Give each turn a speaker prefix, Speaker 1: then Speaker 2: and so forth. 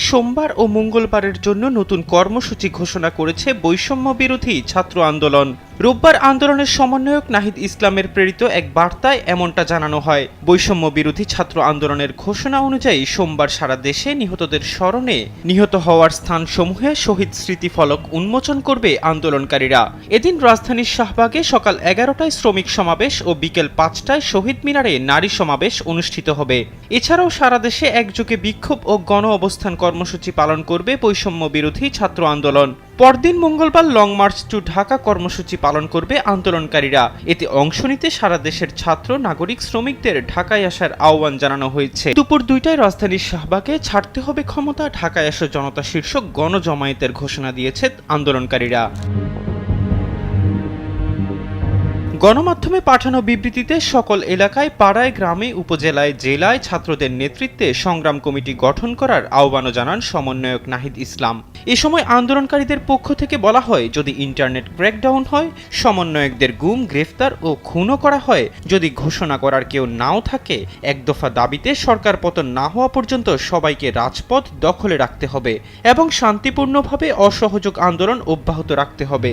Speaker 1: সোমবার ও মঙ্গলবারের জন্য নতুন কর্মসূচি ঘোষণা করেছে বৈষম্য বিরোধী ছাত্র আন্দোলন। রোববার আন্দোলনের সমন্বয়ক নাহিদ ইসলামের প্রেরিত এক বার্তায় এমনটা জানানো হয়। বৈষম্য বিরোধী ছাত্র আন্দোলনের ঘোষণা অনুযায়ী সোমবার সারা দেশে নিহতদের স্মরণে নিহত হওয়ার স্থানসমূহে শহীদ স্মৃতিফলক উন্মোচন করবে আন্দোলনকারীরা। এদিন রাজধানীর শাহবাগে সকাল 11টায় শ্রমিক সমাবেশ ও বিকেল 5টায় শহীদ মিনারে নারী সমাবেশ অনুষ্ঠিত হবে। এছাড়াও সারা দেশে একযোগে বিক্ষোভ ও গণ অবস্থান কর্মসূচি পালন করবে বৈষম্য বিরোধী ছাত্র আন্দোলন। পরদিন মঙ্গলবার লং মার্চ টু ঢাকা কর্মসূচি পালন করবে আন্দোলনকারীরা। এতে অংশ নিতে সারা দেশের ছাত্র, নাগরিক, শ্রমিকদের ঢাকায় আসার আহ্বান জানানো হয়েছে। দুপুর 2টায় রাজধানীর শাহবাগে ছাড়তে হবে ক্ষমতা, ঢাকায় আসো জনতা শীর্ষক গণজমায়েতের ঘোষণা দিয়েছে আন্দোলনকারীরা। গণমাধ্যমে পাঠানো বিবৃতিতে সকল এলাকায়, পাড়ায়, গ্রামে, উপজেলায়, জেলায় ছাত্রদের নেতৃত্বে সংগ্রাম কমিটি গঠন করার আহ্বানও জানান সমন্বয়ক নাহিদ ইসলাম। এ সময় আন্দোলনকারীদের পক্ষ থেকে বলা হয়, যদি ইন্টারনেট ক্র্যাকডাউন হয়, সমন্বয়কদের গুম, গ্রেফতার ও খুনও করা হয়, যদি ঘোষণা করার কেউ নাও থাকে, এক দফা দাবিতে সরকার পতন না হওয়া পর্যন্ত সবাইকে রাজপথ দখলে রাখতে হবে এবং শান্তিপূর্ণভাবে অসহযোগ আন্দোলন অব্যাহত রাখতে হবে।